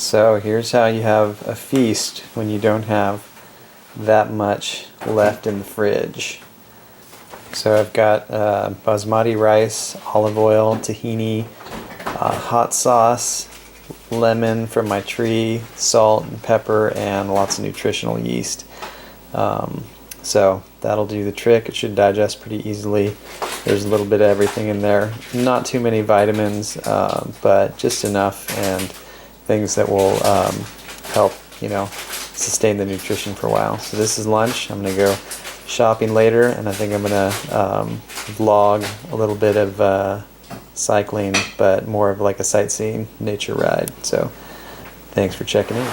So here's how you have a feast when you don't have that much left in the fridge. So I've got basmati rice, olive oil, tahini, hot sauce, lemon from my tree, salt and pepper, and lots of nutritional yeast. So that'll do the trick. It should digest pretty easily. There's a little bit of everything in there. Not too many vitamins, but just enough, and things that will help, sustain the nutrition for a while. So this is lunch. I'm gonna go shopping later, and I think I'm gonna vlog a little bit of cycling, but more of like a sightseeing nature ride. So thanks for checking in.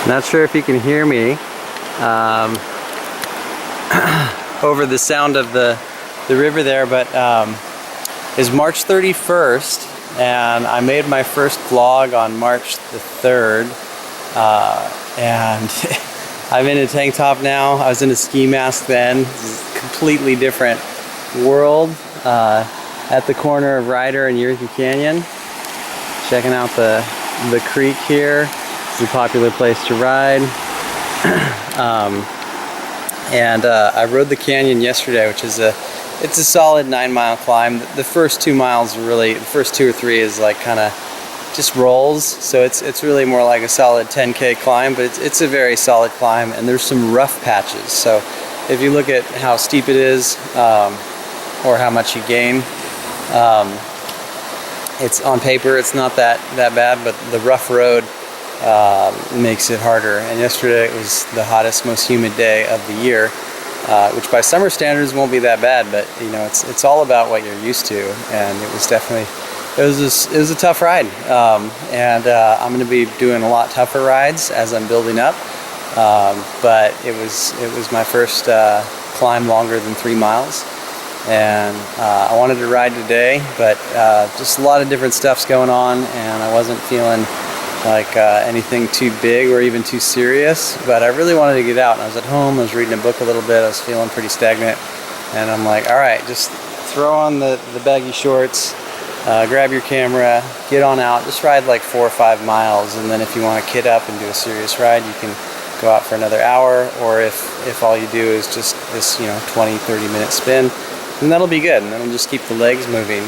Not sure if you can hear me over the sound of the river there, but it's March 31st, and I made my first vlog on March the 3rd, and I'm in a tank top now. I was in a ski mask then. This is a completely different world. At the corner of Ryder and Yerkes Canyon, checking out the creek here. It's a popular place to ride. I rode the canyon yesterday, which is it's a solid 9-mile climb. The first 2 miles are really, the first 2 or 3 is like kind of just rolls, so it's really more like a solid 10K climb, but it's a very solid climb, and there's some rough patches. So if you look at how steep it is, or how much you gain, it's on paper it's not that bad, but the rough road makes it harder. And yesterday it was the hottest, most humid day of the year, which by summer standards won't be that bad, but it's all about what you're used to, and it was definitely it was a tough ride, I'm going to be doing a lot tougher rides as I'm building up, but it was my first climb longer than 3 miles, and I wanted to ride today, but just a lot of different stuff's going on, and I wasn't feeling like anything too big or even too serious, but I really wanted to get out. And I was at home, I was reading a book a little bit, I was feeling pretty stagnant, and I'm like, alright, just throw on the baggy shorts, grab your camera, get on out, just ride like 4 or 5 miles, and then if you want to kit up and do a serious ride, you can go out for another hour, or if all you do is just this 20-30 minute spin, then that'll be good, and that'll just keep the legs moving.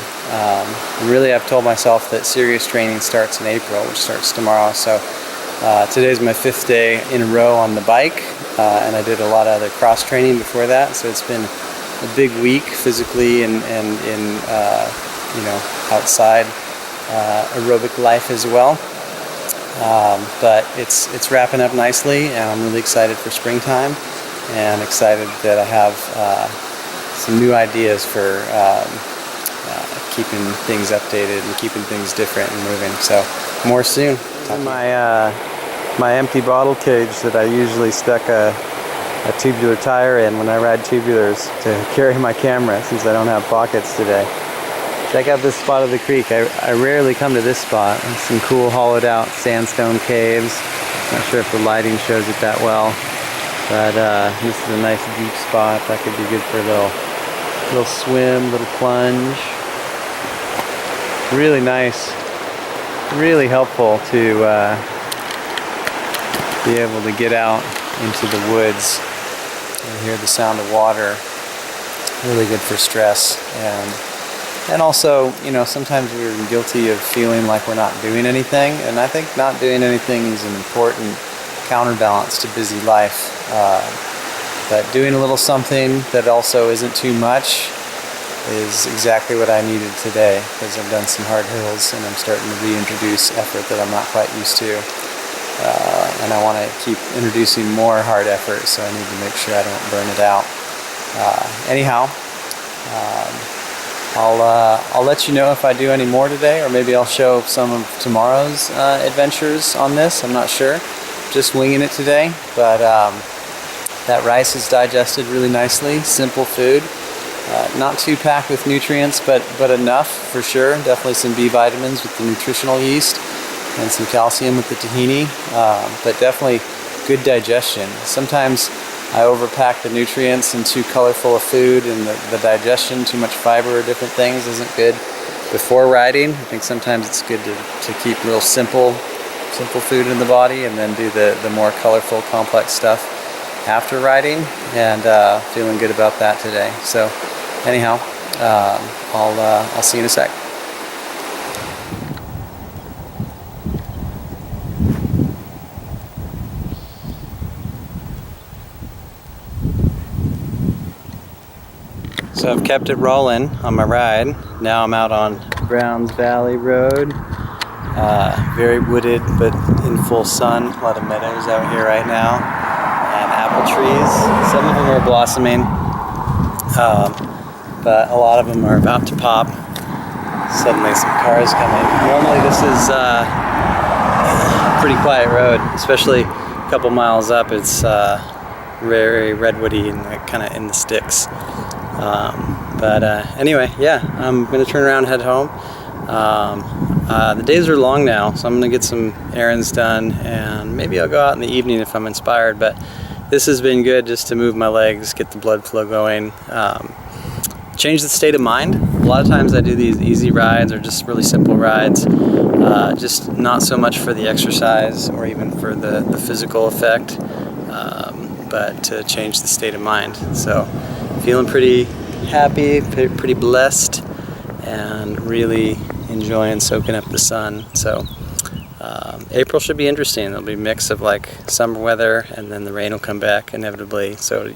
Really, I've told myself that serious training starts in April, which starts tomorrow, so today's my 5th day in a row on the bike, and I did a lot of other cross training before that, so it's been a big week physically and in outside aerobic life as well, but it's wrapping up nicely, and I'm really excited for springtime, and excited that I have some new ideas for keeping things updated and keeping things different and moving. So more soon. My empty bottle cage that I usually stuck a tubular tire in when I ride tubulars to carry my camera, since I don't have pockets today. Check out this spot of the creek. I rarely come to this spot. There's some cool hollowed out sandstone caves. Not sure if the lighting shows it that well, but this is a nice deep spot that could be good for a little swim, little plunge. Really nice, really helpful to be able to get out into the woods and hear the sound of water. Really good for stress, and also, sometimes we're guilty of feeling like we're not doing anything, and I think not doing anything is an important counterbalance to busy life. But doing a little something that also isn't too much is exactly what I needed today, because I've done some hard hills and I'm starting to reintroduce effort that I'm not quite used to. And I want to keep introducing more hard effort, so I need to make sure I don't burn it out. Anyhow, I'll let you know if I do any more today, or maybe I'll show some of tomorrow's adventures on this. I'm not sure. Just winging it today, but that rice is digested really nicely. Simple food, not too packed with nutrients, but enough for sure. Definitely some B vitamins with the nutritional yeast, and some calcium with the tahini, but definitely good digestion. Sometimes I overpack the nutrients and too colorful of food, and the digestion, too much fiber or different things isn't good before riding. I think sometimes it's good to keep real simple simple food in the body, and then do the more colorful, complex stuff after riding, and feeling good about that today. So anyhow, I'll see you in a sec. So I've kept it rolling on my ride. Now I'm out on Browns Valley Road. Very wooded, but in full sun. A lot of meadows out here right now, and apple trees. Some of them are blossoming, but a lot of them are about to pop. Suddenly some cars coming. Normally this is a pretty quiet road, especially a couple miles up. It's very redwoody and kind of in the sticks. But anyway, yeah, I'm gonna turn around and head home. The days are long now, so I'm gonna get some errands done, and maybe I'll go out in the evening if I'm inspired, but this has been good just to move my legs, get the blood flow going, change the state of mind. A lot of times I do these easy rides or just really simple rides, just not so much for the exercise or even for the physical effect, but to change the state of mind. So feeling pretty happy, pretty blessed, and really enjoying soaking up the sun. So April should be interesting. It'll be a mix of like summer weather, and then the rain will come back inevitably. So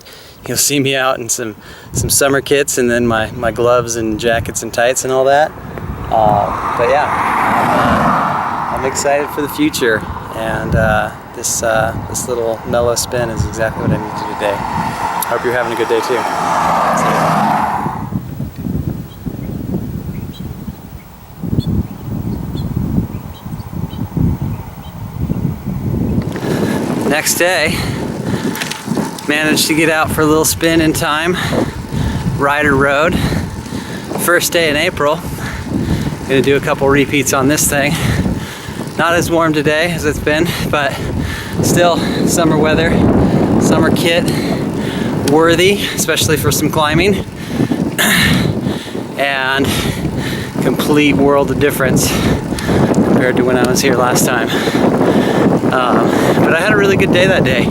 you'll see me out in some summer kits, and then my gloves and jackets and tights and all that. But yeah, I'm excited for the future, and this little mellow spin is exactly what I need to do today. Hope you're having a good day too. Next day, managed to get out for a little spin in time. Ryder Road, first day in April. Gonna do a couple repeats on this thing. Not as warm today as it's been, but still summer weather, summer kit worthy, especially for some climbing. And complete world of difference compared to when I was here last time. But I had a really good day that day.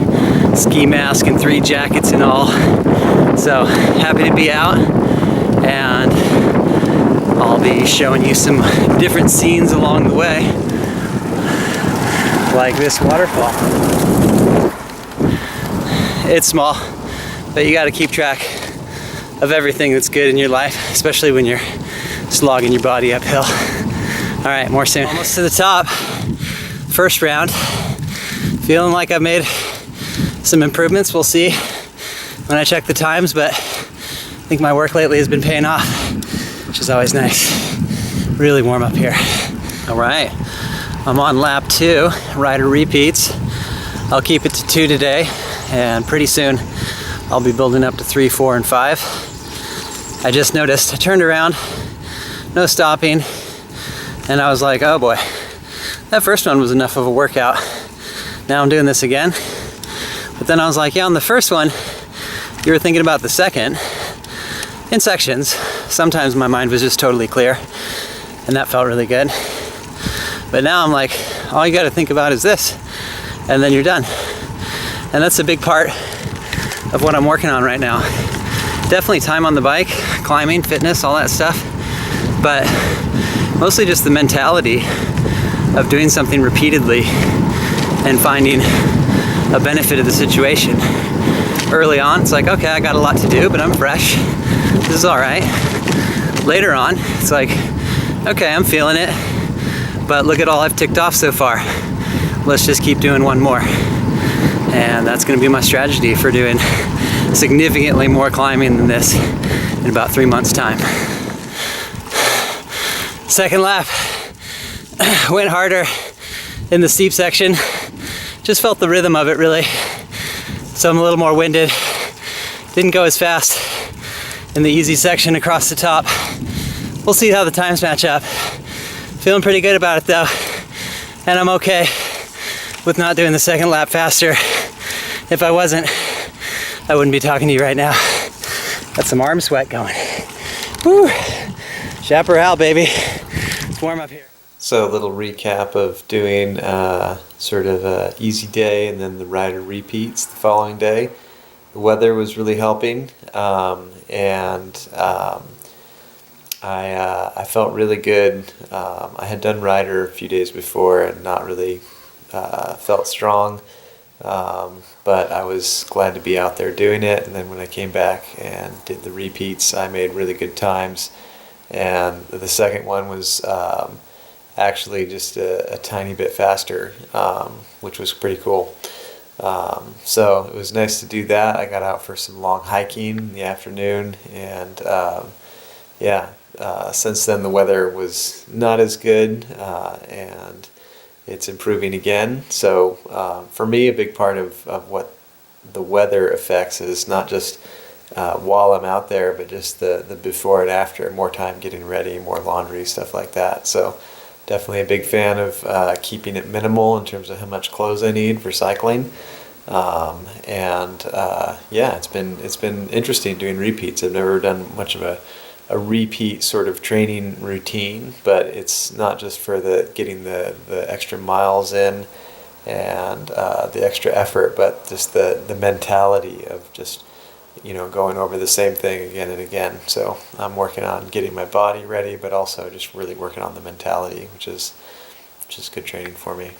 Ski mask and 3 jackets and all. So happy to be out, and I'll be showing you some different scenes along the way, like this waterfall. It's small, but you got to keep track of everything that's good in your life, especially when you're slogging your body uphill. All right, more soon. Almost to the top. First round. Feeling like I've made some improvements. We'll see when I check the times, but I think my work lately has been paying off, which is always nice. Really warm up here. All right, I'm on lap 2, Ryder repeats. I'll keep it to 2 today, and pretty soon I'll be building up to 3, 4, and 5. I just noticed, I turned around, no stopping, and I was like, oh boy, that first one was enough of a workout. Now I'm doing this again. But then I was like, yeah, on the first one, you were thinking about the second in sections. Sometimes my mind was just totally clear, and that felt really good. But now I'm like, all you gotta think about is this, and then you're done. And that's a big part of what I'm working on right now. Definitely time on the bike, climbing, fitness, all that stuff, but mostly just the mentality of doing something repeatedly and finding a benefit of the situation. Early on, it's like, okay, I got a lot to do, but I'm fresh. This is all right. Later on, it's like, okay, I'm feeling it, but look at all I've ticked off so far. Let's just keep doing one more. And that's gonna be my strategy for doing significantly more climbing than this in about 3 months' time. Second lap, went harder in the steep section. Just felt the rhythm of it really. So I'm a little more winded. Didn't go as fast in the easy section across the top. We'll see how the times match up. Feeling pretty good about it though. And I'm okay with not doing the second lap faster. If I wasn't, I wouldn't be talking to you right now. Got some arm sweat going. Woo! Chaparral, baby. It's warm up here. So a little recap of doing sort of a easy day and then the rider repeats the following day. The weather was really helping, and I felt really good. I had done rider a few days before and not really felt strong, but I was glad to be out there doing it. And then when I came back and did the repeats, I made really good times. And the second one was actually just a tiny bit faster, which was pretty cool. So it was nice to do that. I got out for some long hiking in the afternoon, and since then the weather was not as good, and it's improving again. So for me, a big part of what the weather affects is not just while I'm out there, but just the before and after, more time getting ready, more laundry, stuff like that. So definitely a big fan of keeping it minimal in terms of how much clothes I need for cycling. It's been interesting doing repeats. I've never done much of a repeat sort of training routine, but it's not just for getting the extra miles in and the extra effort, but just the mentality of just going over the same thing again and again. So I'm working on getting my body ready, but also just really working on the mentality, which is good training for me.